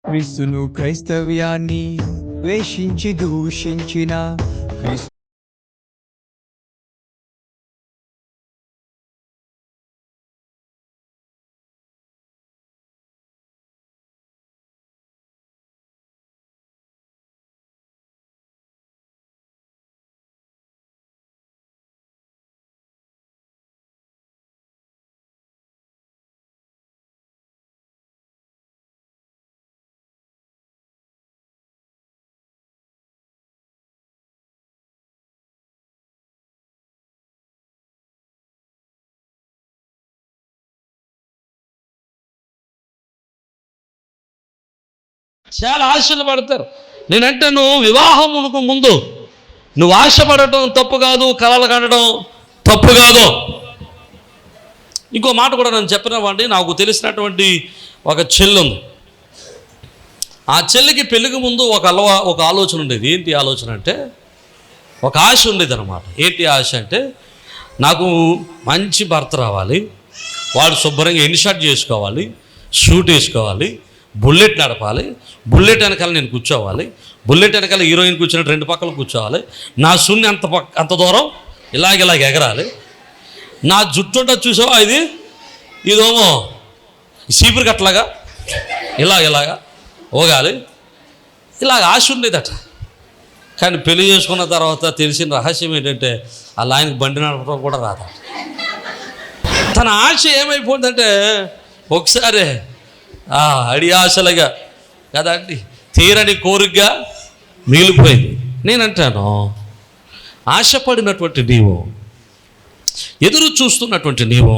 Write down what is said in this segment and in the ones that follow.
క్రీస్తును క్రైస్తవ్యాన్ని ద్వేషించి దూషించిన క్రీస్తు చాలా ఆశలు పడతారు. నేనంటాను, వివాహమునకు ముందు నువ్వు ఆశపడటం తప్పు కాదు, కలలు కనడం తప్పు కాదు. ఇంకో మాట కూడా నేను చెప్పినవ్వండి. నాకు తెలిసినటువంటి ఒక చెల్లి ఉంది. ఆ చెల్లికి పెళ్ళికి ముందు ఒక ఆలోచన ఉండేది. ఏంటి ఆలోచన అంటే, ఒక ఆశ ఉండేది అనమాట. ఏంటి ఆశ అంటే, నాకు మంచి భర్త రావాలి, వాడు శుభ్రంగా ఇన్షర్ట్ చేసుకోవాలి, షూట్ వేసుకోవాలి, బుల్లెట్ నడపాలి, బుల్లెట్ వెనకాల నేను కూర్చోవాలి, బుల్లెట్ వెనకాల హీరోయిన్ కూర్చున్నట్టు రెండు పక్కలు కూర్చోవాలి, నా శూన్య అంత దూరం ఇలాగ ఎగరాలి, నా జుట్టు ఉంటుంది చూసావా, ఇదేమో చీపురు కట్టలాగా ఇలాగా ఓగాలి, ఇలాగ ఆశ ఉండేదట. కానీ పెళ్లి చేసుకున్న తర్వాత తెలిసిన రహస్యం ఏంటంటే, అలా ఆయనకు బండి నడపడం కూడా రాదు. తన ఆశ ఏమైపోయిందంటే, ఒకసారి అడి ఆశలుగా కదండి తీరని కోరికగా మిగిలిపోయింది. నేనంటాను, ఆశపడినటువంటి నీవు, ఎదురు చూస్తున్నటువంటి నీవు,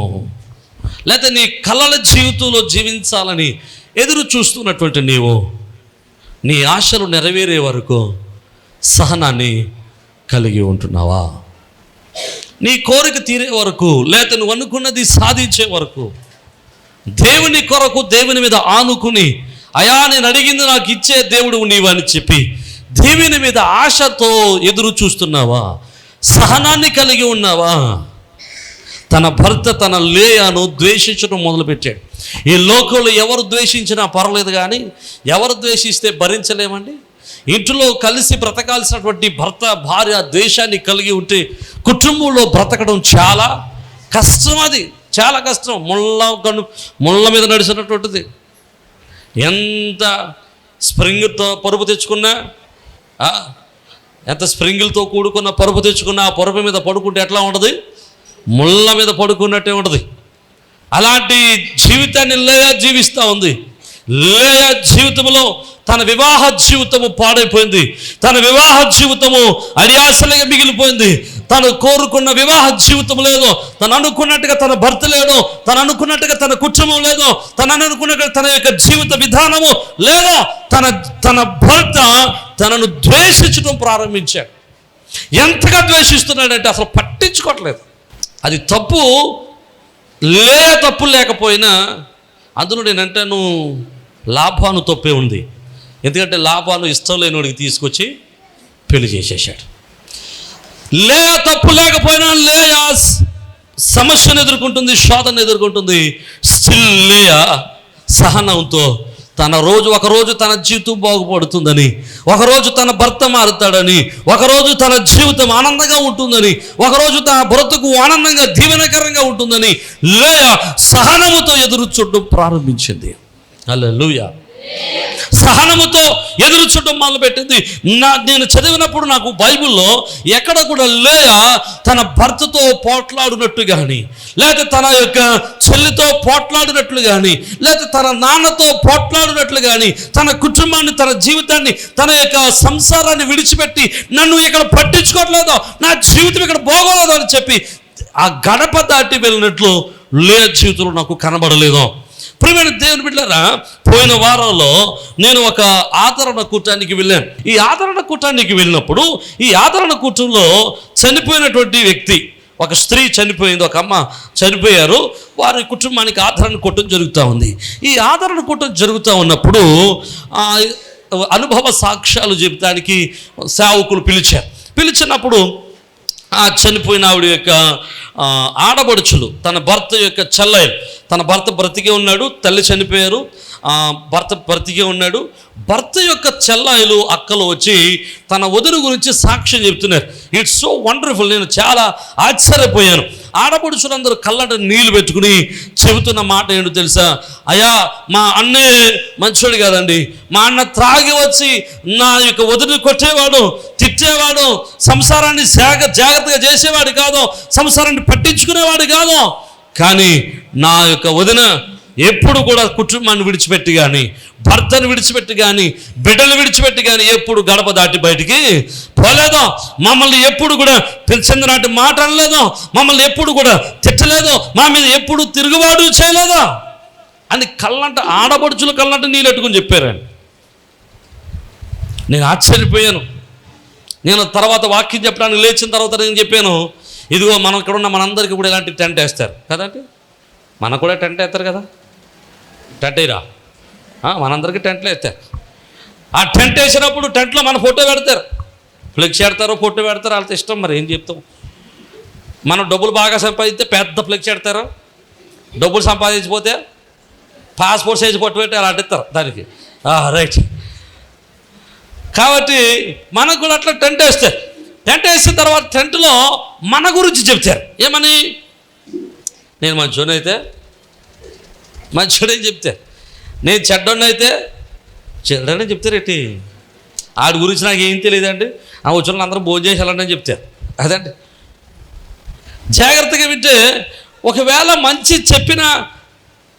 లేకపోతే నీ కలల జీవితంలో జీవించాలని ఎదురు చూస్తున్నటువంటి నీవు, నీ ఆశలు నెరవేరే వరకు సహనాన్ని కలిగి ఉంటున్నావా? నీ కోరిక తీరే వరకు, లేకపోతే నువ్వు అనుకున్నది సాధించే వరకు దేవుని కొరకు దేవుని మీద ఆనుకుని, అయా నేను అడిగింది నాకు ఇచ్చే దేవుడు నీవని చెప్పి దేవుని మీద ఆశతో ఎదురు చూస్తున్నావా? సహనాన్ని కలిగి ఉన్నావా? తన భర్త తన లేయాను ద్వేషించడం మొదలుపెట్టాడు. ఈ లోకంలో ఎవరు ద్వేషించినా పర్లేదు, కానీ ఎవరు ద్వేషిస్తే భరించలేమండి. ఇంట్లో కలిసి బ్రతకాల్సినటువంటి భర్త భార్య ద్వేషాన్ని కలిగి ఉంటే కుటుంబంలో బ్రతకడం చాలా కష్టం. అది చాలా కష్టం. ముళ్ళ మీద నడిచినటువంటిది. ఎంత స్ప్రింగ్తో పరుపు తెచ్చుకున్నా, ఎంత స్ప్రింగులతో కూడుకున్న పరుపు తెచ్చుకున్నా, ఆ పరుపు మీద పడుకుంటే ఎట్లా ఉంటుంది? ముళ్ళ మీద పడుకున్నట్టే ఉంటుంది. అలాంటి జీవితాన్ని లేయా జీవిస్తూ ఉంది. లేయా జీవితంలో తన వివాహ జీవితము పాడైపోయింది. తన వివాహ జీవితము అడియాసలుగా మిగిలిపోయింది. తను కోరుకున్న వివాహ జీవితం లేదు, తను అనుకున్నట్టుగా తన భర్త లేడు, తను అనుకున్నట్టుగా తన కుటుంబం లేదు, తను అనుకున్నట్టుగా తన యొక్క జీవిత విధానము లేదు. తన భర్త తనను ద్వేషించడం ప్రారంభించాడు. ఎంతగా ద్వేషిస్తున్నాడంటే అసలు పట్టించుకోవట్లేదు. అది తప్పు తప్పు లేకపోయినా అందులో నేనంటాను లాభాను తప్పే ఉంది. ఎందుకంటే లాభాను ఇష్టం లేనివాడికి తీసుకొచ్చి పెళ్లి చేసేసాడు. తప్పు లేకపోయినా సమస్యను ఎదుర్కొంటుంది, శోధన ఎదుర్కొంటుంది. స్టిల్ సహనంతో ఒకరోజు తన జీవితం బాగుపడుతుందని, ఒకరోజు తన భర్త మారుతాడని, ఒకరోజు తన జీవితం ఆనందంగా ఉంటుందని, ఒకరోజు తన బ్రతుకు ఆనందంగా దీవెనకరంగా ఉంటుందని సహనముతో ఎదురు చూడడం ప్రారంభించింది. హల్లెలూయా. సహనముతో ఎదురు చూడడం మొదలుపెట్టింది. నేను చదివినప్పుడు నాకు బైబిల్లో ఎక్కడ కూడా తన భర్తతో పోట్లాడినట్టు కానీ, లేకపోతే తన యొక్క చెల్లితో పోట్లాడినట్లు కానీ, లేకపోతే తన నాన్నతో పోట్లాడినట్లు కానీ, తన కుటుంబాన్ని, తన జీవితాన్ని, తన యొక్క సంసారాన్ని విడిచిపెట్టి నన్ను ఇక్కడ పట్టించుకోవట్లేదు, నా జీవితం ఇక్కడ బాగోలేదు అని చెప్పి ఆ గడప దాటి వెళ్ళినట్లు జీవితంలో నాకు కనబడలేదు. ప్రియమైన దేవుని బిడ్డలారా, పోయిన వారంలో నేను ఒక ఆదరణ కూటానికి వెళ్ళాను. ఈ ఆదరణ కూటానికి వెళ్ళినప్పుడు ఈ ఆదరణ కూటంలో చనిపోయినటువంటి వ్యక్తి, ఒక స్త్రీ చనిపోయింది, ఒక అమ్మ చనిపోయారు. వారి కుటుంబానికి ఆదరణ కూటం జరుగుతూ ఉంది. ఈ ఆదరణ కూటం జరుగుతూ ఉన్నప్పుడు అనుభవ సాక్ష్యాలు చెబుతానికి సేవకులు పిలిచినప్పుడు ఆ చనిపోయిన ఆవిడ యొక్క ఆడబడుచులు, తన భర్త యొక్క చెల్లెలు, తన భర్త బ్రతికే ఉన్నాడు, తల్లి చనిపోయారు, భర్త బ్రతికే ఉన్నాడు. భర్త యొక్క చెల్లాయిలు అక్కలు వచ్చి తన వదిన గురించి సాక్ష్యం చెప్తున్నారు. It's so wonderful. నేను చాలా ఆశ్చర్యపోయాను. ఆడపడుచులందరూ కళ్ళంట నీళ్లు పెట్టుకుని చెబుతున్న మాట ఏంటో తెలుసా? అయ్యా, మా అన్నే మంచోడు కాదండి. మా అన్న త్రాగి వచ్చి నా యొక్క వదిన కొట్టేవాడు, తిట్టేవాడు, సంసారాన్ని జాగ్రత్తగా చేసేవాడు కాదు, సంసారాన్ని పట్టించుకునేవాడు కాదు. కానీ నా యొక్క వదిన ఎప్పుడు కూడా కుటుంబాన్ని విడిచిపెట్టి కానీ, భర్తను విడిచిపెట్టి కానీ, బిడ్డలు విడిచిపెట్టి కానీ ఎప్పుడు గడప దాటి బయటికి పోలేదో, మమ్మల్ని ఎప్పుడు కూడా చెందినట్టు మాట అనలేదో, మమ్మల్ని ఎప్పుడు కూడా తిట్టలేదో, మా మీద ఎప్పుడు తిరుగుబాటు చేయలేదో అని కళ్ళంట ఆడపడుచులు కళ్ళంట నీళ్ళెట్టుకుని చెప్పారండి. నేను ఆశ్చర్యపోయాను. నేను తర్వాత వాక్యం చెప్పడానికి లేచిన తర్వాత నేను చెప్పాను, ఇదిగో మనం ఇక్కడ ఉన్న మనందరికీ కూడా ఇలాంటి టెంట్ వేస్తారు కదండి. మనకు కూడా టెంట్ వేస్తారు కదా, టెంట్ వేయరా? మనందరికీ టెంట్లు వేస్తారు. ఆ టెంట్ వేసినప్పుడు టెంట్లో మన ఫోటో పెడతారు, ఫ్లెక్స్ పెడతారు, ఫోటో పెడతారు, వాళ్ళతో ఇష్టం. మరి ఏం చెప్తాం? మనం డబ్బులు బాగా సంపాదిస్తే పెద్ద ఫ్లెక్స్ పెడతారు, డబ్బులు సంపాదించిపోతే పాస్పోర్ట్ సైజ్ ఫోటో పెట్టి అలా అడ్డిస్తారు దానికి. రైట్. కాబట్టి మనకు కూడా అట్లా టెంట్ వేస్తారు. టెంట్ వేసిన తర్వాత టెంట్లో మన గురించి చెప్తారు. ఏమని? నేను మంచోడైతే మంచోడని చెప్తే, నేను చెడ్డోడిని అయితే చెడ్డని చెప్తారేంటి? ఆడి గురించి నాకు ఏం తెలియదండి, ఆ వచ్చిన అందరూ భోజనం చేసేయాలని చెప్తారు. అదండి. జాగ్రత్తగా వింటే ఒకవేళ మంచి చెప్పిన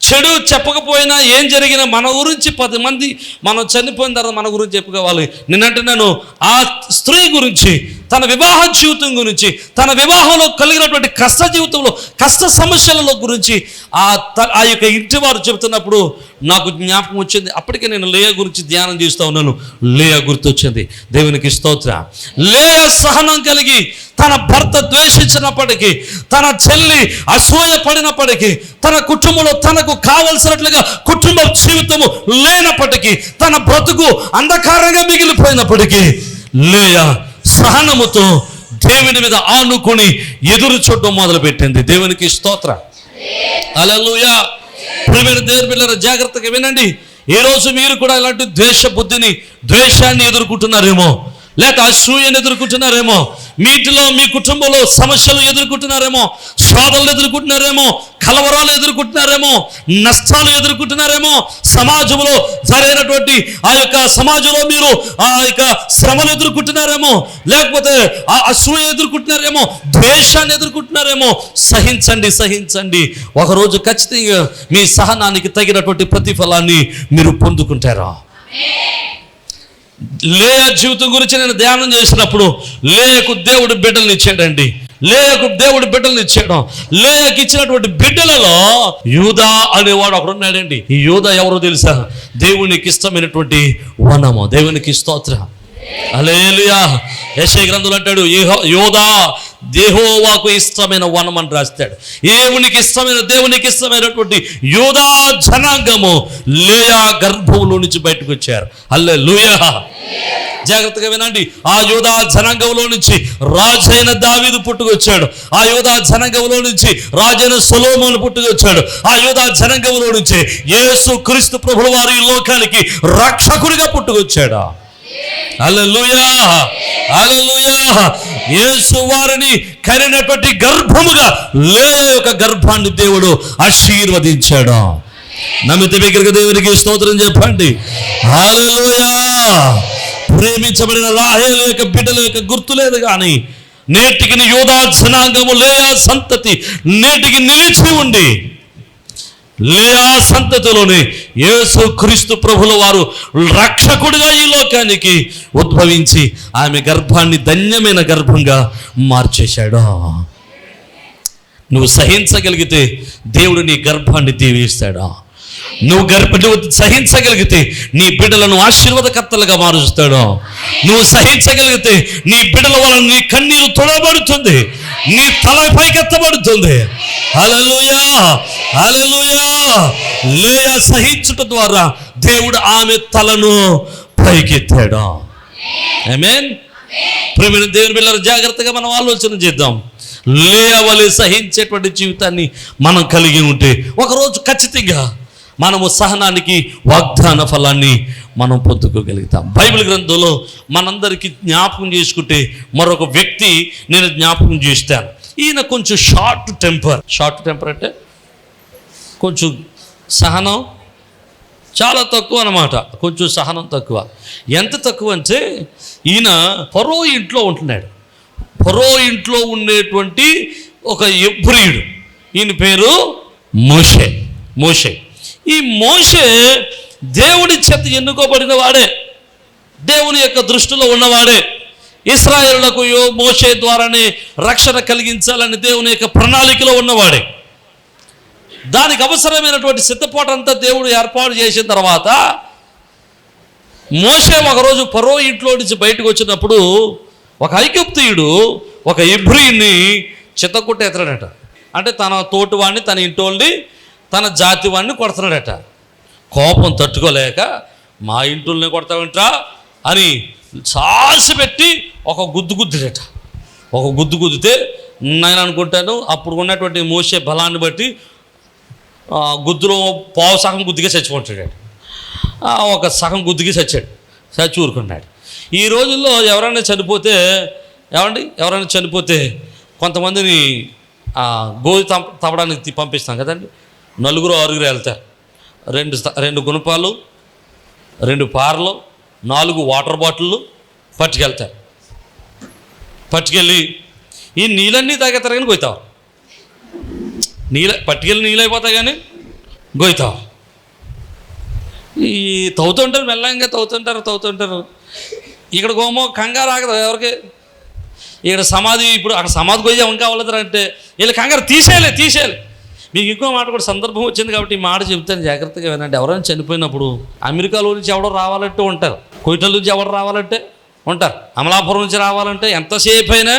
చెడు చెప్పకపోయినా ఏం జరిగినా మన గురించి 10 మంది మనం చనిపోయిన తర్వాత మన గురించి చెప్పుకోవాలి. నేనంటున్నాను, ఆ స్త్రీ గురించి, తన వివాహ జీవితం గురించి, తన వివాహంలో కలిగినటువంటి కష్ట జీవితంలో కష్ట సమస్యలలో గురించి ఆ యొక్క ఇంటి వారు చెబుతున్నప్పుడు నాకు జ్ఞాపకం వచ్చింది. అప్పటికే నేను లేయా గురించి ధ్యానం చేస్తూ ఉన్నాను. లేయా గుర్తొచ్చింది. దేవునికి స్తోత్రం. లేయా సహనం కలిగి తన భర్త ద్వేషించినప్పటికీ, తన చెల్లి అసూయ పడినప్పటికీ, తన కుటుంబంలో తనకు కావలసినట్లుగా కుటుంబ జీవితము లేనప్పటికీ, తన బ్రతుకు అంధకారంగా మిగిలిపోయినప్పటికీ లేయా సహనముతో దేవుని మీద ఆనుకుని ఎదురు చూడడం మొదలుపెట్టింది. దేవునికి స్తోత్రం. హల్లెలూయా. ప్రియమైన దేవుని బిడ్డలారా, జాగ్రత్తగా వినండి. ఈ రోజు మీరు కూడా ఇలాంటి ద్వేషాన్ని ఎదుర్కొంటున్నారేమో, లేక అసూయను ఎదుర్కొంటున్నారేమో, మీ ఇంటిలో మీ కుటుంబంలో సమస్యలు ఎదుర్కొంటున్నారేమో, శోధనలు ఎదుర్కొంటున్నారేమో, కలవరాలు ఎదుర్కొంటున్నారేమో, నష్టాలు ఎదుర్కొంటున్నారేమో, సమాజంలో సరైనటువంటి ఆ యొక్క సమాజంలో మీరు ఆ యొక్క శ్రమలు ఎదుర్కొంటున్నారేమో, లేకపోతే ఆ అసూయ ఎదుర్కొంటున్నారేమో, ద్వేషాన్ని ఎదుర్కొంటున్నారేమో. సహించండి. ఒకరోజు ఖచ్చితంగా మీ సహనానికి తగినటువంటి ప్రతిఫలాన్ని మీరు పొందుకుంటారా? లేయా జీవితం గురించి నేను ధ్యానం చేసినప్పుడు లేయాకు దేవుడు బిడ్డలను ఇచ్చాడండి. లేయాకు దేవుడు బిడ్డలను ఇచ్చాడు. లేయాకి ఇచ్చినటువంటి బిడ్డలలో యూదా అనేవాడు ఒకడు ఉన్నాడండి. ఈ యూదా ఎవరో తెలుసా? దేవునికి ఇష్టమైనటువంటి వనము. దేవునికి స్తోత్రం. హల్లెలూయా. యెషయా గ్రంథంలో అంటాడు, యూదా యెహోవాకు ఇష్టమైన వనం అని రాస్తాడు. దేవునికి ఇష్టమైనటువంటి యూదా జనాంగము లేయా గర్భంలో నుంచి బయటకు వచ్చారు. హల్లెలూయా. జాగ్రత్తగా వినండి. ఆ యూదా జనాంగంలో నుంచి రాజైన దావీదు పుట్టుకొచ్చాడు. ఆ యూదా జనాంగంలో నుంచి రాజైన సొలొమోను పుట్టుకొచ్చాడు. ఆ యూదా జనాంగంలో నుంచి యేసు క్రీస్తు ప్రభువు వారు ఈ లోకానికి రక్షకుడిగా పుట్టుకొచ్చాడు. హల్లెలూయా. యేసు వారిని కనినటువంటి గర్భముగా లేయా యొక్క గర్భాన్ని దేవుడు ఆశీర్వదించాడు. నమ్మితే దగ్గరగా దేవునికి స్తోత్రం చెప్పండి. హల్లెలూయా. ప్రేమించబడిన రాహేలు యొక్క బిడ్డల యొక్క గుర్తు లేదు, కానీ నేటికి యూదా జనాంగము లేయా సంతతి నేటికి నిలిచి ఉండి లేయా సంతతిలోనే యేసు క్రీస్తు ప్రభుల వారు రక్షకుడిగా ఈ లోకానికి ఉద్భవించి ఆమె గర్భాన్ని ధన్యమైన గర్భంగా మార్చేశాడు. నువ్వు సహించగలిగితే దేవుడు నీ గర్భాన్ని దీవిస్తాడు. నువ్వు సహించగలిగితే నీ బిడ్డలను ఆశీర్వాదకర్తలుగా మారుస్తాడు. నువ్వు సహించగలిగితే నీ బిడ్డల వల్ల నీ కన్నీరు తొడబడుతుంది, నీ తల పైకెత్తబడుతుంది. హల్లెలూయా. లేయా సహించుట ద్వారా దేవుడు ఆమె తలను పైకెత్తాడు. ఆమేన్. ప్రియమైన దేవుని బిడ్డలారా, జాగ్రత్తగా మనం ఆలోచన చేద్దాం. లేయా వలె సహించేటువంటి జీవితాన్ని మనం కలిగి ఉంటే ఒకరోజు ఖచ్చితంగా మనము సహనానికి వాగ్దాన ఫలాన్ని మనం పొందుకోగలుగుతాం. బైబిల్ గ్రంథంలో మనందరికీ జ్ఞాపకం చేసుకుంటే మరొక వ్యక్తి నేను జ్ఞాపకం చేస్తాను. ఈయన కొంచెం షార్ట్ టెంపర్ అంటే కొంచెం సహనం చాలా తక్కువ అన్నమాట. కొంచెం సహనం తక్కువ. ఎంత తక్కువ అంటే ఈయన ఫరో ఇంట్లో ఉంటున్నాడు. ఫరో ఇంట్లో ఉండేటువంటి ఒక ఎబ్రీయుడు, ఈయన పేరు మోషే. ఈ మోషే దేవుడి చేత ఎన్నుకోబడిన వాడే, దేవుని యొక్క దృష్టిలో ఉన్నవాడే. ఇశ్రాయేలులకు మోషే ద్వారానే రక్షణ కలిగించాలని దేవుని యొక్క ప్రణాళికలో ఉన్నవాడే. దానికి అవసరమైనటువంటి సిద్ధపాటంతా దేవుడు ఏర్పాటు చేసిన తర్వాత మోషే ఒకరోజు ఫరో ఇంట్లో నుంచి బయటకు వచ్చినప్పుడు ఒక ఐగుప్తీయుడు ఒక ఎబ్రీయుని చిత్తకొట్టి ఎత్తడాడట. అంటే తన తోటివాడిని, తన ఇంటోళ్ళని, తన జాతి వాడిని కొడుతున్నాడట. కోపం తట్టుకోలేక మా ఇంటోళ్ళని కొడతావేంట్రా అని సాసి పెట్టి ఒక గుద్దుడట. ఒక గుద్దితే నేను అనుకుంటాను అప్పుడు ఉన్నటువంటి మోషే బలాన్ని బట్టి గుద్దులో పావు సగం గుద్దిగా చచ్చిపోతాడు. ఒక సగం గుద్దికి చచ్చి ఊరుకున్నాడు. ఈ రోజుల్లో ఎవరైనా చనిపోతే కొంతమందిని గోధి తవ్వడానికి పంపిస్తాం కదండి. 4-6 వెళ్తారు. 2 గుణపాలు, 2 పారలు, 4 వాటర్ బాటిళ్ళు పట్టుకెళ్ళి ఈ నీళ్ళన్నీ తాగేస్తారు కానీ గోయితావు. పట్టుకెళ్ళి నీళ్ళు అయిపోతాయి కానీ గోయితావు. ఈ తవ్వుతుంటారు, మెల్లంగా తవ్వుతుంటారు. ఇక్కడ గోమో కంగారు ఆగదు ఎవరికి. ఇక్కడ సమాధి, ఇప్పుడు అక్కడ సమాధి పోయి ఏం కావాలి అంటే వీళ్ళు కంగారు తీసేయాలి. మీకు ఇంకో మాట కూడా సందర్భం వచ్చింది కాబట్టి ఈ మాట చెప్తాను, జాగ్రత్తగా వినండి. ఎవరైనా చనిపోయినప్పుడు అమెరికాలో నుంచి ఎవడో రావాలంటే ఉంటారు, కోయిటల నుంచి ఎవరు రావాలంటే ఉంటారు, అమలాపురం నుంచి రావాలంటే ఎంతసేపు అయినా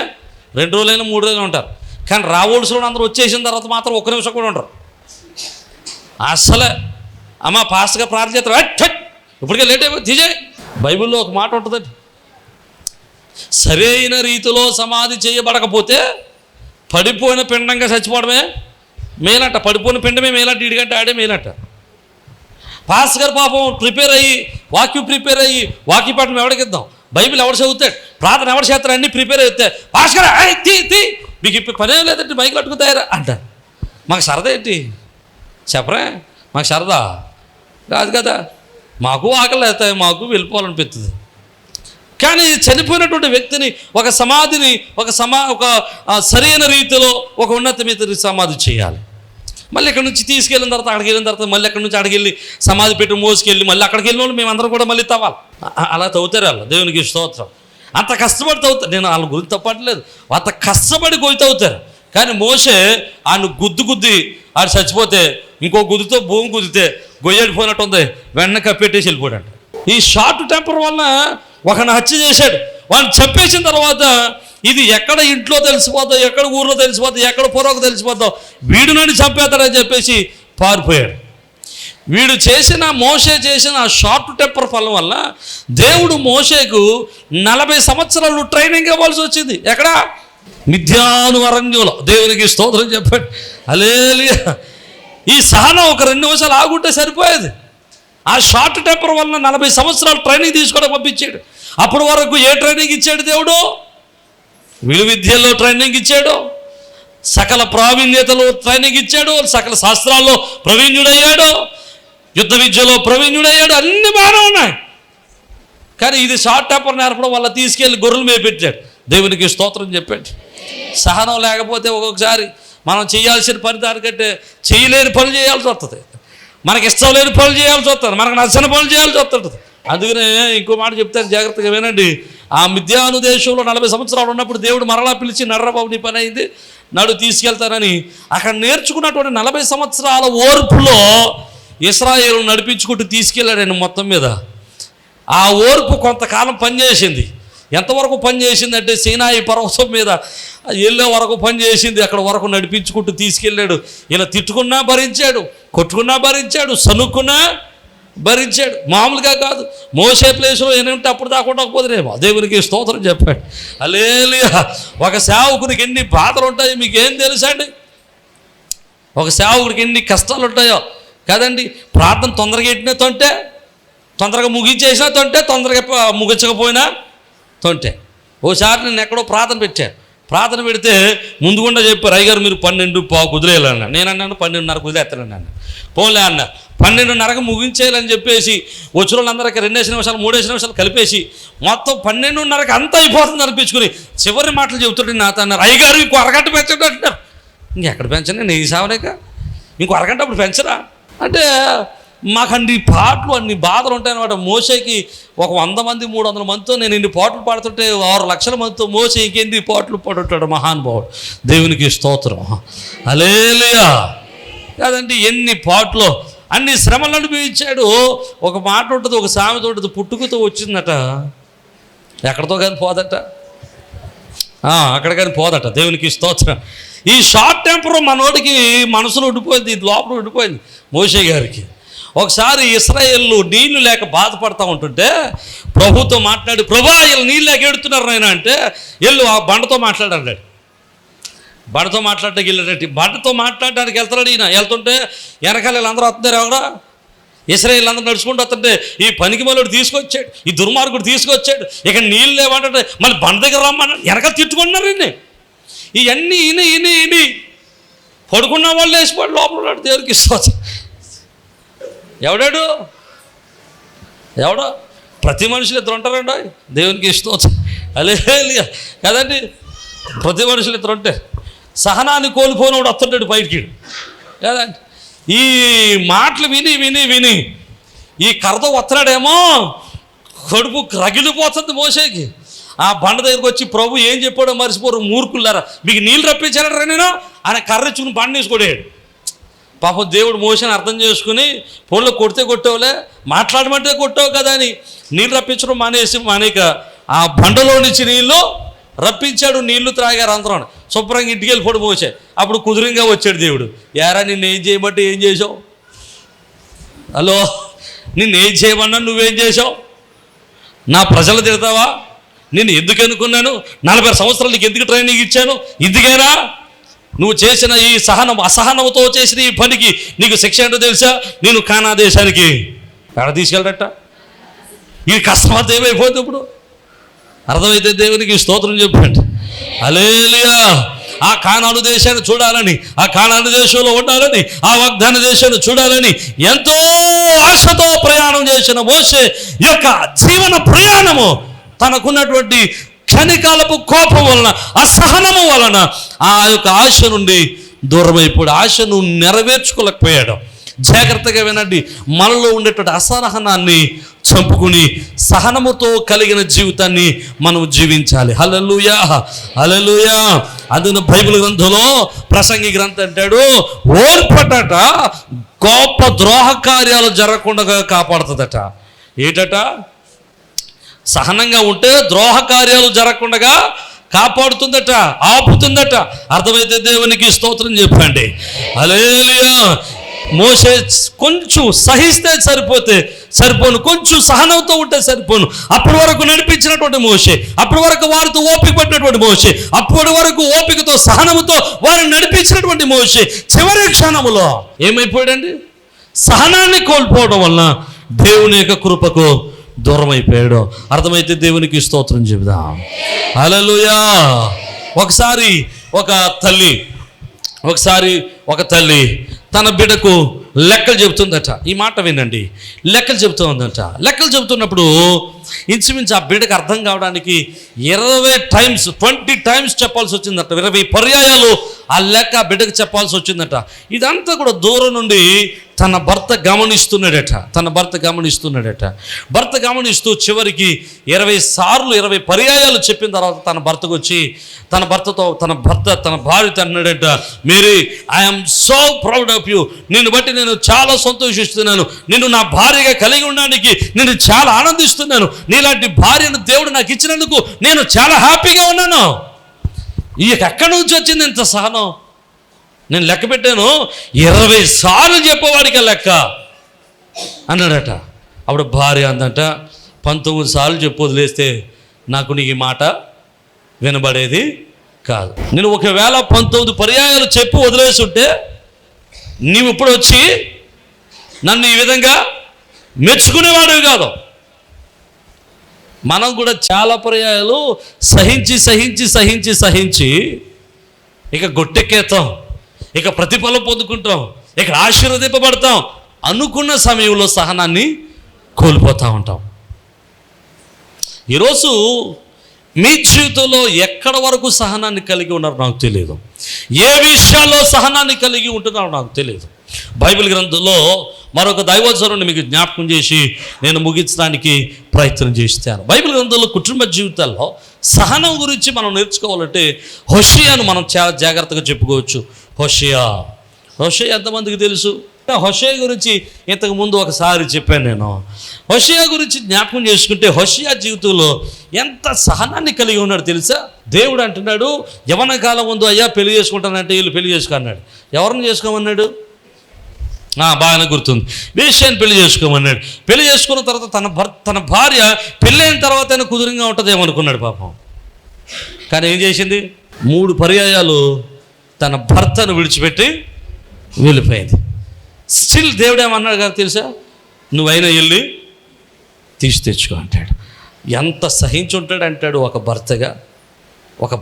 2 రోజులైనా 3 రోజులు ఉంటారు. కానీ రావాల్సిన అందరూ వచ్చేసిన తర్వాత మాత్రం 1 నిమిషం కూడా ఉంటారు. అసలే అమ్మ ఫాస్ట్గా ప్రార్థన చేస్తారు, ఇప్పటికే లేట్ అయిపోయి తీసేయి. బైబిల్లో ఒక మాట ఉంటుందండి, సరైన రీతిలో సమాధి చేయబడకపోతే పడిపోయిన పిండంగా చచ్చిపోవడమే మేలంట. పడిపోయిన పిండమే మేలంట, ఇడిగంటే ఆడే మేలంట. పాస్ గారు పాపం ప్రిపేర్ అయ్యి వాక్య పాఠం ఎవడికిద్దాం, బైబిల్ ఎవడు చదువుతాడు, ప్రార్థన ఎవడు చేస్తారు, అన్నీ ప్రిపేర్ అవుతాయి. పాస్ గారు తీ మీకు ఇప్పుడు పనే లేదంటే మైకులు పట్టుకుతాయరా అంటారు. మాకు సరదా ఏంటి చెప్పరా, మాకు సరదా కాదు కదా, మాకు ఆకలి అవుతాయి, మాకు వెళ్ళిపోవాలనిపిస్తుంది. కానీ చనిపోయినటువంటి వ్యక్తిని ఒక సమాధిని ఒక సరైన రీతిలో ఒక ఉన్నతమైన సమాధి చేయాలి. మళ్ళీ ఇక్కడ నుంచి తీసుకెళ్ళిన తర్వాత అక్కడికి వెళ్ళిన తర్వాత మళ్ళీ అక్కడి నుంచి అక్కడికి వెళ్ళి సమాధి పెట్టి మోసుకెళ్ళి మళ్ళీ అక్కడికి వెళ్ళిన వాళ్ళు మేమందరం కూడా మళ్ళీ తవ్వాలి. అలా తవ్వుతారు వాళ్ళు. దేవునికి స్తోత్రం. అంత కష్టపడి తవ్వుతారు. నేను వాళ్ళ గురించి తప్పట్లేదు, అంత కష్టపడి గొయ్యి తవ్వుతారు. కానీ మోషే ఆయన గుద్ది ఆడు చచ్చిపోతే ఇంకో గుద్దుతో భూమి గుద్దితే గొయ్యడిపోయినట్టు ఉంది, వెన్న కప్పెట్టేసి వెళ్ళిపోయాడు. ఈ షార్ట్ టెంపర్ వల్ల ఒకని హత్య చేశాడు. వాడిని చంపేసిన తర్వాత ఇది ఎక్కడ ఇంట్లో తెలిసిపోతావు, ఎక్కడ ఊర్లో తెలిసిపోతావు, ఎక్కడ పొరకు తెలిసిపోతావు, వీడు నన్ను చంపేస్తాడని చెప్పేసి పారిపోయాడు. మోషే చేసిన షార్ట్ టెంపర్ ఫలం వల్ల దేవుడు మోషేకు 40 సంవత్సరాలు ట్రైనింగ్ ఇవ్వాల్సి వచ్చింది. ఎక్కడ? మిద్యాను అరణ్యంలో. దేవునికి స్తోత్రం చెప్పాడు. హల్లెలూయా. ఈ సహనం ఒక 2 నిమిషాలు ఆగుంటే సరిపోయేది. ఆ షార్ట్ టెంపర్ వల్ల 40 సంవత్సరాలు ట్రైనింగ్ తీసుకోవడం పంపించాడు. అప్పటి వరకు ఏ ట్రైనింగ్ ఇచ్చాడు దేవుడు? విలువిద్యలో ట్రైనింగ్ ఇచ్చాడు, సకల ప్రావీణ్యతలో ట్రైనింగ్ ఇచ్చాడు, సకల శాస్త్రాల్లో ప్రవీణ్యుడయ్యాడు, యుద్ధ విద్యలో ప్రవీణ్యుడయ్యాడు, అన్ని బాగానే ఉన్నాయి. కానీ ఇది షార్ట్ టెంపర్ నేర్పడం వల్ల తీసుకెళ్ళి గొర్రెలు మేపెట్టాడు. దేవునికి స్తోత్రం చెప్పాడు. సహనం లేకపోతే ఒక్కొక్కసారి మనం చేయాల్సిన పని దానికంటే చేయలేని పనులు చేయాల్సి వస్తుంది, మనకి ఇష్టం లేని పనులు చేయాల్సి వస్తుంది, మనకు నచ్చిన పనులు చేయాల్సి వస్తుంటుంది. అందుకనే ఇంకో మాట చెప్తాను, జాగ్రత్తగా వినండి. ఆ మిద్యాను దేశంలో 40 సంవత్సరాలు ఉన్నప్పుడు దేవుడు మరలా పిలిచి నర్రబాబు నీ పని అయింది, నడు తీసుకెళ్తానని అక్కడ నేర్చుకున్నటువంటి 40 సంవత్సరాల ఓర్పులో ఇశ్రాయేలు నడిపించుకుంటూ తీసుకెళ్ళాడు. మొత్తం మీద ఆ ఓర్పు కొంతకాలం పనిచేసింది. ఎంతవరకు పనిచేసింది అంటే సీనాయి పర్వతం మీద వెళ్ళే వరకు పనిచేసింది. అక్కడ వరకు నడిపించుకుంటూ తీసుకెళ్ళాడు. ఇలా తిట్టుకున్నా భరించాడు, కొట్టుకున్నా భరించాడు, సనుక్కున్నా భరించాడు. మామూలుగా కాదు. మోసే ప్లేస్లో ఏమంటే అప్పుడు దాకా ఉండకపోతేనేమో. దేవునికి స్తోత్రం చెప్పాడు. హల్లెలూయా. ఒక సేవకునికి ఎన్ని బాధలు ఉంటాయో మీకు ఏం తెలుసా అండి? ఒక సేవకుడికి ఎన్ని కష్టాలు ఉంటాయో కదండి. ప్రార్థన తొందరగా ఎట్టినా తొంటే, తొందరగా ముగించేసినా తొంటే, తొందరగా ముగించకపోయినా తొంటే. ఓసారి నేను ఎక్కడో ప్రార్థన పెట్టాను. ప్రార్థన పెడితే ముందుగుండా చెప్పారు, అయ్యగారు మీరు 12:15 కుదిరేయాలన్నా. నేను అన్నాను 12:30 కుదిరేస్తానన్నాను. పోలే అన్న 12:30కు ముగించేయాలని చెప్పేసి వచ్చిన వాళ్ళందరికీ 2 నిమిషాలు 3 నిమిషాలు కలిపేసి మొత్తం 12:30కి అంతా అయిపోతుంది అనిపించుకుని చివరి మాటలు చెబుతుంటే నాతో అన్నారు, అయ్యగారు ఇంకో అరగంట పెంచండి అంటున్నారు. ఇంకెక్కడ పెంచండి, నేను సావలేక ఇంకో అరగంట అప్పుడు పెంచరా అంటే మాకు అన్ని పాటలు అన్ని బాధలు ఉంటాయన్నమాట. మోసేకి ఒక 100 మంది 300 మందితో నేను ఇన్ని పాటలు పాడుతుంటే 6 లక్షల మందితో మోసే ఇంకెన్ని పాటలు పాడుంటాడు మహానుభావుడు. దేవునికి స్తోత్రం, హల్లెలూయా. కాదండి, ఎన్ని పాటలు, అన్ని శ్రమలు అనుభవించాడు. ఒక మాట ఉంటుంది, ఒక సామెత ఉంటుంది, పుట్టుకతో వచ్చిందట ఎక్కడితో కానీ పోదట, అక్కడ కానీ పోదట. దేవునికి స్తోత్రం. ఈ షార్ట్ టెంపర్ మనోడికి మనసులో ఉండిపోయింది, ఇది లోపల ఉండిపోయింది మోషే గారికి. ఒకసారి ఇశ్రాయేలు నీళ్లు లేక బాధపడతా ఉంటుంటే ప్రభుతో మాట్లాడి, ప్రభా వీళ్ళు నీళ్ళు లేక ఎడుతున్నారు నాయన అంటే, వెళ్ళు ఆ బండతో మాట్లాడాడు. బండతో మాట్లాడడానికి వెళ్ళాడంటే, బండతో మాట్లాడడానికి వెళ్తున్నాడు ఈయన. వెళ్తుంటే వెనకాల వీళ్ళందరూ వస్తున్నారు. ఎవరా ఇశ్రాయేలు అందరూ నడుచుకుంటూ వస్తుంటే ఈ పనికి మళ్ళీ తీసుకొచ్చాడు, ఈ దుర్మార్గుడు తీసుకొచ్చాడు, ఇక నీళ్ళు లేవంటే మళ్ళీ బండ దగ్గర రమ్మన్నాడు. వెనకాల తిట్టుకున్నారు ఈయన్ని. ఇవన్నీ ఈయన పడుకున్న వాళ్ళు వేసిపోయాడు లోపల ఉన్నాడు. దేవునికి స్తోత్రం. ఎవడో ప్రతి మనుషులు ఇద్దరు ఉంటారండి. దేవునికి స్తోత్రం, హల్లెలూయా. కదండి, ప్రతి మనుషులు ఇద్దరు ఉంటే సహనాన్ని కోల్పోయినోడు వస్తుంటాడు బయటికి. కదండి, ఈ మాటలు విని విని విని ఈ కర్రతో వస్తున్నాడేమో, కడుపు రగిలిపోతుంది మోసేకి. ఆ బండ దగ్గరికి వచ్చి ప్రభు ఏం చెప్పాడో మర్చిపోరు, మూర్ఖులారా మీకు నీళ్ళు రప్పించాడరా నేను ఆయన కర్ర ఇచ్చుకుని బండ వేసుకోడాడు. పాపం దేవుడు మోసేని అర్థం చేసుకుని ఫోన్లో కొడితే కొట్టావులే, మాట్లాడమంటే కొట్టావు కదా అని నీళ్ళు రప్పించడం మానేక ఆ బండలో నుంచి నీళ్ళు రప్పించాడు. నీళ్లు త్రాగారు అందరం, శుభ్రంగా ఇంటికి వెళ్ళిపోడు మోసే. అప్పుడు కుదురుగా వచ్చాడు దేవుడు. యారా నిన్ను ఏం చేయమంటే ఏం చేసావు? హలో, నిన్ను ఏం చేయమన్నా నువ్వేం చేసావు? నా ప్రజలు తిడతావా? నేను ఎందుకు అనుకున్నాను? 40 సంవత్సరాలు నీకు ఎందుకు ట్రైనింగ్ ఇచ్చాను? ఇందుకేనా నువ్వు చేసిన ఈ అసహనంతో చేసిన ఈ పనికి నీకు శిక్ష ఏంటో తెలుసా? నేను కానా దేశానికి ఎక్కడ తీసుకెళ్ళట. ఈ కష్టమంతా ఏమైపోతుంది ఇప్పుడు? అర్థమైతే దేవునికి స్తోత్రం చెప్పండి, హల్లెలూయా. ఆ కానాను దేశాన్ని చూడాలని, ఆ కానాను దేశంలో ఉండాలని, ఆ వాగ్దాన దేశాన్ని చూడాలని ఎంతో ఆశతో ప్రయాణం చేసిన మోషే యొక్క జీవన ప్రయాణము తనకున్నటువంటి క్షణికాలపు కోపం వలన, అసహనము వలన ఆ యొక్క ఆశ నుండి దూరమైపోయాడు. ఆశను నెరవేర్చుకోలేకపోయాడు. జాగ్రత్తగా వినండి, మనలో ఉండేటువంటి అసహనాన్ని చంపుకుని సహనముతో కలిగిన జీవితాన్ని మనం జీవించాలి. హల్లెలూయా, హల్లెలూయా. అందున బైబిల్ గ్రంథంలో ప్రసంగి గ్రంథం అంటాడు, ఓర్పటట గొప్ప ద్రోహ కార్యాలు జరగకుండా కాపాడుతుందట. ఏటట? సహనంగా ఉంటే ద్రోహ కార్యాలు జరగకుండా కాపాడుతుందట, ఆపుతుందట. అర్థమైతే దేవునికి స్తోత్రం చెప్పండి, హల్లెలూయా. మోసే కొంచెం సహిస్తే సరిపోను, కొంచెం సహనంతో ఉంటే సరిపోను. అప్పటి వరకు నడిపించినటువంటి మోసే, అప్పటి వరకు వారితో ఓపిక పట్టినటువంటి మోసే, అప్పటి వరకు ఓపికతో సహనముతో వారిని నడిపించినటువంటి మోసే చివరి క్షణములో ఏమైపోయాడండి? సహనాన్ని కోల్పోవడం వలన దేవుని యొక్క కృపకు దూరం అయిపోయాడు. అర్థమైతే దేవునికి స్తోత్రం చెబుదాం, హల్లెలూయా. ఒకసారి ఒక తల్లి తన బిడ్డకు లెక్కలు చెబుతుందట. ఈ మాట వినండి, లెక్కలు చెబుతుందట. లెక్కలు చెబుతున్నప్పుడు ఇంచుమించు ఆ బిడ్డకు అర్థం కావడానికి 20 టైమ్స్ చెప్పాల్సి వచ్చిందట. 20 పర్యాయాలు ఆ లెక్క ఆ బిడ్డకు చెప్పాల్సి వచ్చిందట. ఇదంతా కూడా దూరం నుండి తన భర్త గమనిస్తున్నాడట. భర్త గమనిస్తూ చివరికి 20 సార్లు 20 పర్యాయాలు చెప్పిన తర్వాత తన భర్తకు వచ్చి తన భార్యతో అన్నాడట, Mary, I'm so proud of you. నిన్ను బట్టి నేను చాలా సంతోషిస్తున్నాను. నిన్ను నా భార్యగా కలిగి ఉండడానికి నేను చాలా ఆనందిస్తున్నాను. నీలాంటి భార్యను దేవుడు నాకు ఇచ్చినందుకు నేను చాలా హ్యాపీగా ఉన్నాను. ఎక్కడి నుంచి వచ్చింది ఇంత సహనం? నేను లెక్క పెట్టాను, 20 సార్లు చెప్పేవాడికి లెక్క అన్నాడట. అప్పుడు భార్య అందంట, 19 సార్లు చెప్పు వదిలేస్తే నాకు నీకు ఈ మాట వినబడేది కాదు. నేను ఒకవేళ 19 పర్యాయాలు చెప్పు వదిలేసి ఉంటే నీవు ఇప్పుడు వచ్చి నన్ను ఈ విధంగా మెచ్చుకునేవాడు కాదు. మనం కూడా చాలా పర్యాయాలు సహించి సహించి సహించి సహించి ఇక గొట్టెక్కేతాం, ఇక ప్రతిఫలం పొందుకుంటాం, ఇక ఆశీర్వదింపబడతాం అనుకున్న సమయంలో సహనాన్ని కోల్పోతూ ఉంటాం. ఈరోజు మీ జీవితంలో ఎక్కడ వరకు సహనాన్ని కలిగి ఉన్నారో నాకు తెలియదు, ఏ విషయాల్లో సహనాన్ని కలిగి ఉంటున్నారో నాకు తెలియదు. బైబిల్ గ్రంథంలో మరొక దైవజనుడిని మీకు జ్ఞాపకం చేసి నేను ముగించడానికి ప్రయత్నం చేస్తాను. బైబిల్ గ్రంథంలో కుటుంబ జీవితాల్లో సహనం గురించి మనం నేర్చుకోవాలంటే హోషేయను మనం చాలా జాగ్రత్తగా చెప్పుకోవచ్చు. హోషేయ ఎంతమందికి తెలుసు? హోషేయ గురించి ఇంతకు ముందు ఒకసారి చెప్పాను నేను. హోషేయ గురించి జ్ఞాపకం చేసుకుంటే హోషేయ జీవితంలో ఎంత సహనాన్ని కలిగి ఉన్నాడు తెలుసా? దేవుడు అంటున్నాడు, యవన కాలం ముందు అయ్యా పెళ్లి చేసుకుంటానంటే వీళ్ళు పెళ్లి చేసుకున్నాడు. ఎవరిని చేసుకోమన్నాడు? బాగానే గుర్తుంది, వేశ్యాన్ని పెళ్లి చేసుకోమన్నాడు. పెళ్లి చేసుకున్న తర్వాత తన భార్య పెళ్ళైన తర్వాత అయినా కుదురుగా ఉంటుందేమనుకున్నాడు పాపం. కానీ ఏం చేసింది? 3 పర్యాయాలు తన భర్తను విడిచిపెట్టి వెళ్ళిపోయింది. స్టిల్ దేవుడు ఏమన్నాడు కదా తెలుసా? నువ్వైనా వెళ్ళి తీసి తెచ్చుకో అంటాడు. ఎంత సహించి ఉంటాడు అంటాడు ఒక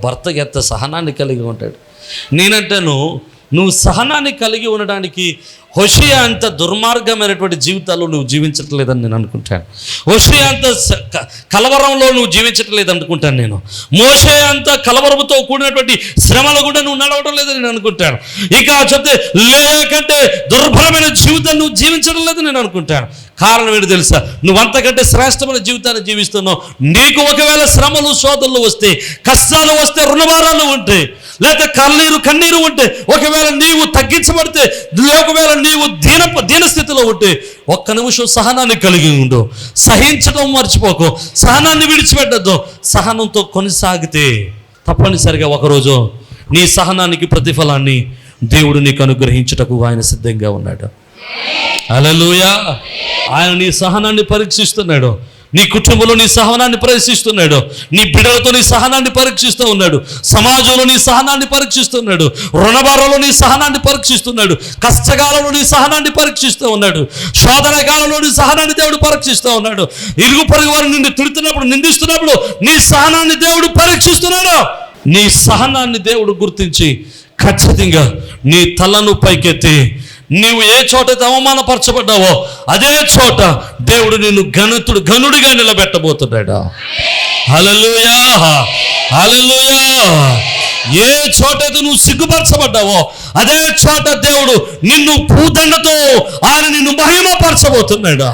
భర్తగా ఎంత సహనాన్ని కలిగి ఉంటాడు. నేనంటాను, నువ్వు సహనాన్ని కలిగి ఉండడానికి హోషేయ అంత దుర్మార్గమైనటువంటి జీవితాల్లో నువ్వు జీవించట్లేదని నేను అనుకుంటాను. హోషేయ అంత కలవరంలో నువ్వు జీవించట్లేదు అనుకుంటాను నేను. మోషే అంత కలవరంతో కూడినటువంటి శ్రమలు కూడా నువ్వు నడవడం లేదని నేను అనుకుంటాను. ఇక చెప్తే లేయా కంటే దుర్భరమైన జీవితాన్ని నువ్వు జీవించడం లేదని నేను అనుకుంటాను. కారణం ఏంటి తెలుసా? నువ్వు అంతకంటే శ్రేష్టమైన జీవితాన్ని జీవిస్తున్నావు. నీకు ఒకవేళ శ్రమలు శోధనలు వస్తే, కష్టాలు వస్తే, రుణభారాలు ఉంటే, లేదా కన్నీరు ఉంటే, ఒకవేళ నీవు తగ్గించబడితే, ఒకవేళ నీవు దీన స్థితిలో ఉంటే ఒక్క నిమిషం సహనాన్ని కలిగి ఉండు. సహించడం మర్చిపోకు, సహనాన్ని విడిచిపెట్టద్దు. సహనంతో కొనసాగితే తప్పనిసరిగా ఒకరోజు నీ సహనానికి ప్రతిఫలాన్ని దేవుడు నీకు అనుగ్రహించుటకు ఆయన సిద్ధంగా ఉన్నాడు. హల్లెలూయా. ఆయన నీ సహనాన్ని పరీక్షిస్తున్నాడు. నీ కుటుంబంలో నీ సహనాన్ని పరీక్షిస్తున్నాడు. నీ బిడ్డలతో నీ సహనాన్ని పరీక్షిస్తూ ఉన్నాడు. సమాజంలో నీ సహనాన్ని పరీక్షిస్తున్నాడు. రుణభారంలో నీ సహనాన్ని పరీక్షిస్తున్నాడు. కష్టకాలంలో నీ సహనాన్ని పరీక్షిస్తూ ఉన్నాడు. శోధన కాలంలో నీ సహనాన్ని దేవుడు పరీక్షిస్తూ ఉన్నాడు. ఇరుగు పొరుగు వారు నిన్ను తిడుతున్నప్పుడు, నిందిస్తున్నప్పుడు నీ సహనాన్ని దేవుడు పరీక్షిస్తున్నాడు. నీ సహనాన్ని దేవుడు గుర్తించి ఖచ్చితంగా నీ తలను పైకెత్తి నీవు ఏ చోట అవమానపరచబడ్డావో అదే చోట దేవుడు నిన్ను ఘనుడిగా నిలబెట్టబోతున్నాడు. హల్లెలూయా, హల్లెలూయా. ఏ చోట నువ్వు సిగ్గుపరచబడ్డావో అదే చోట దేవుడు నిన్ను భూదండతో ఆయన నిన్ను మహిమపరచబోతున్నాడు.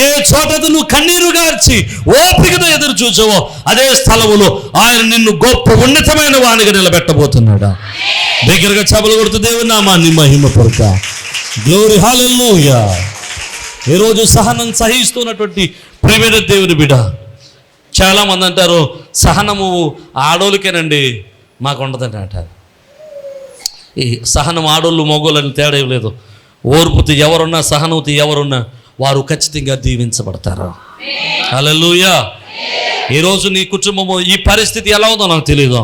ఏ చోట నువ్వు కన్నీరు గార్చి ఓపికతో ఎదురు చూసావో అదే స్థలములో ఆయన నిన్ను గొప్ప ఉన్నతమైన వానిగా నిలబెట్టబోతున్నాడు. దగ్గరగా చపలు కొడుతూ దేవుని నామాన్ని మహిమపరచ. గ్లోరీ, హల్లెలూయా. ఈరోజు సహనం సహిస్తున్నటువంటి ప్రియమైన దేవుని బిడ్డ, చాలామంది అంటారు సహనము ఆడోళ్ళకేనండి, మాకు ఉండదండి అంటారు. ఈ సహనం ఆడోళ్ళు మగోళ్ళని తేడా లేదు. ఓర్పుతో ఎవరున్నా, సహనంతో ఎవరున్నా వారు ఖచ్చితంగా దీవించబడతారు. హల్లెలూయా. ఈరోజు నీ కుటుంబము ఈ పరిస్థితి ఎలా ఉందో నాకు తెలియదు.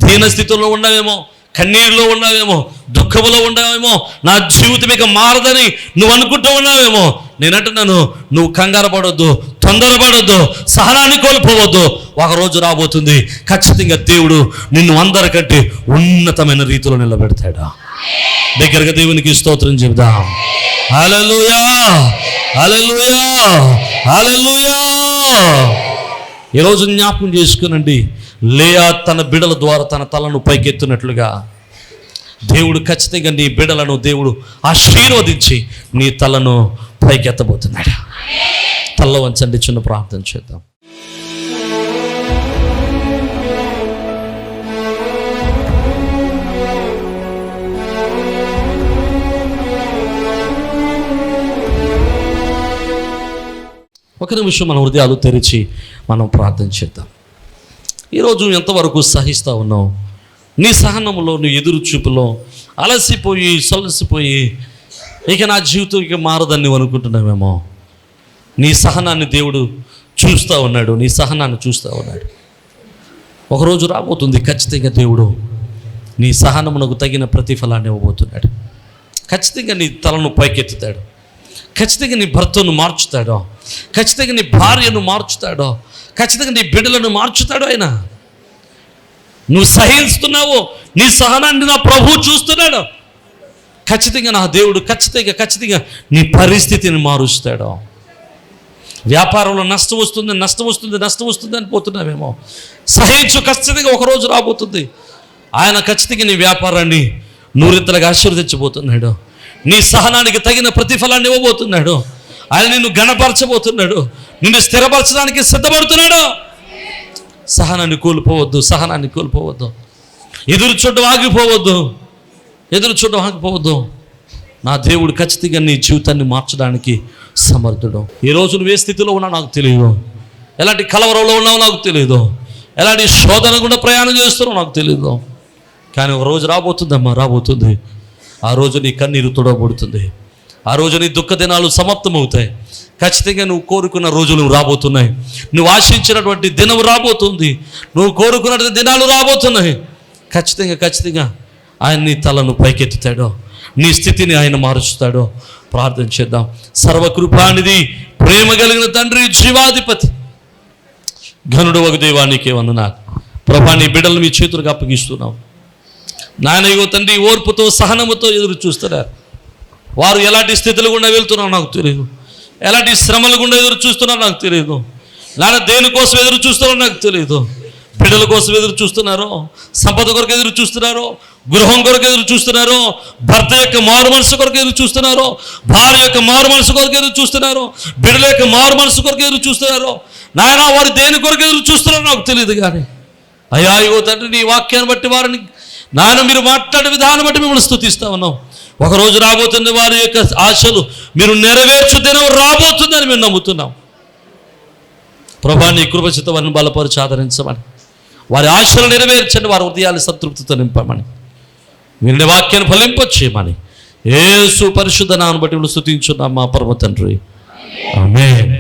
దీన స్థితిలో ఉన్నావేమో, కన్నీరులో ఉన్నావేమో, దుఃఖములో ఉన్నావేమో, నా జీవితం ఇక మారదని నువ్వు అనుకుంటూ ఉన్నావేమో. నేనంటున్నాను, నువ్వు కంగారు పడొద్దు, తొందరపడొద్దు, సహనాన్ని కోల్పోవద్దు. ఒకరోజు రాబోతుంది ఖచ్చితంగా దేవుడు నిన్ను అందరికంటే ఉన్నతమైన రీతిలో నిలబెడతాడు. దగ్గరగా దేవునికి స్తోత్రం చెబుదాం. హల్లెలూయా, హల్లెలూయా, హల్లెలూయా. ఈరోజు జ్ఞాపకం చేసుకునండి, లేయా తన బిడల ద్వారా తన తలను పైకెత్తున్నట్లుగా దేవుడు ఖచ్చితంగా నీ బిడలను దేవుడు ఆశీర్వదించి నీ తలను పైకెత్తబోతున్నాడు. తల్ల వంచండి, చిన్న ప్రార్థన చేద్దాం. ఒక నిమిషం మన హృదయాలు తెరిచి మనం ప్రార్థన చేద్దాం. ఈరోజు ఎంతవరకు సహిస్తూ ఉన్నావు? నీ సహనంలో, నీ ఎదురు చూపులో అలసిపోయి సొలసిపోయి ఇక నా జీవితం ఇక మారదని నువ్వు అనుకుంటున్నావేమో. నీ సహనాన్ని దేవుడు చూస్తూ ఉన్నాడు, నీ సహనాన్ని చూస్తూ ఉన్నాడు. ఒకరోజు రాబోతుంది ఖచ్చితంగా దేవుడు నీ సహనమునకు తగిన ప్రతిఫలాన్ని ఇవ్వబోతున్నాడు. ఖచ్చితంగా నీ తలను పైకెత్తుతాడు. ఖచ్చితంగా నీ భర్తను మార్చుతాడో, ఖచ్చితంగా నీ భార్యను మార్చుతాడో, ఖచ్చితంగా నీ బిడ్డలను మార్చుతాడో ఆయన. నువ్వు సహిస్తున్నావు, నీ సహనాన్ని నా ప్రభువు చూస్తున్నాడు. ఖచ్చితంగా నా దేవుడు ఖచ్చితంగా నీ పరిస్థితిని మారుస్తాడు. వ్యాపారంలో నష్టం వస్తుంది అని పోతున్నావేమో. సహించు, ఖచ్చితంగా ఒకరోజు రాబోతుంది. ఆయన ఖచ్చితంగా నీ వ్యాపారాన్ని నూరింతలుగా ఆశీర్వదించబోతున్నాడు. నీ సహనానికి తగిన ప్రతిఫలాన్ని ఇవ్వబోతున్నాడు. ఆయన నిన్ను గణపరచబోతున్నాడు, నిన్ను స్థిరపరచడానికి సిద్ధపడుతున్నాడు. సహనాన్ని కోల్పోవద్దు. ఎదురు చూడడం ఆగిపోవద్దు. నా దేవుడు ఖచ్చితంగా నీ జీవితాన్ని మార్చడానికి సమర్థుడు. ఈ రోజు నువ్వు ఏ స్థితిలో ఉన్నావు నాకు తెలియదు, ఎలాంటి కలవరంలో ఉన్నావు నాకు తెలియదు, ఎలాంటి శోధన కూడా ప్రయాణం చేస్తున్నావు నాకు తెలియదు. కానీ ఒక రోజు రాబోతుంది. ఆ రోజు నీ కన్నీరు తుడవబడుతుంది. ఆ రోజు నీ దుఃఖ దినాలు సమాప్తమవుతాయి. ఖచ్చితంగా నువ్వు కోరుకున్న రోజులు రాబోతున్నాయి. నువ్వు ఆశించినటువంటి దినం రాబోతుంది. నువ్వు కోరుకున్నటువంటి దినాలు రాబోతున్నాయి. ఖచ్చితంగా ఆయన నీ తలను పైకెత్తుతాడో, నీ స్థితిని ఆయన మారుస్తాడో. ప్రార్థన చేద్దాం. సర్వకృపానిధి, ప్రేమ కలిగిన తండ్రి, జీవాధిపతి, ఘనుడు ఒక దేవానికి వందనాలు. ప్రభా, నీ బిడ్డలు మీ చేతులకు అప్పగిస్తున్నాం నాయన. తండ్రి, ఓర్పుతో సహనముతో ఎదురు చూస్తున్నారు. వారు ఎలాంటి స్థితులు గుండా వెళ్తున్నారో నాకు తెలియదు, ఎలాంటి శ్రమల గుండా ఎదురు చూస్తున్నారో నాకు తెలియదు. నాన్న, దేనికోసం ఎదురు చూస్తున్నారో నాకు తెలియదు. బిడ్డల కోసం ఎదురు చూస్తున్నారో, సంపద కొరకు ఎదురు చూస్తున్నారో, గృహం కొరకు ఎదురు చూస్తున్నారో, భర్త యొక్క మారు మనసు కొరకు ఎదురు చూస్తున్నారో, భార్య యొక్క మారు మనసు కొరకు ఎదురు చూస్తున్నారో, బిడ్డల యొక్క మారు మనసు కొరకు ఎదురు చూస్తున్నారో. నాయన, వారు దేని కొరకు ఎదురు చూస్తున్నారో నాకు తెలియదు. కానీ అయ్యా, తండ్రి, నీ వాక్యాన్ని బట్టి వారిని నాయన మీరు మాట్లాడే విధానం బట్టి మిమ్మల్ని స్తుతిస్తా ఉన్నాం. ఒకరోజు రాబోతుంది, వారి యొక్క ఆశలు మీరు నెరవేర్చు దినం రాబోతుందని మేము నమ్ముతున్నాం. ప్రభా, నీ కృపచిత వారిని బలపరిచి ఆదరించమని, వారి ఆశలు నెరవేర్చండి, వారి హృదయాన్ని సంతృప్తితో నింపమని, మీరు వాక్యాన్ని ఫలింపచేయమని యేసు పరిశుద్ధ నామమును బట్టి స్తుతించున్నాం మా పరమ తండ్రి. ఆమేన్.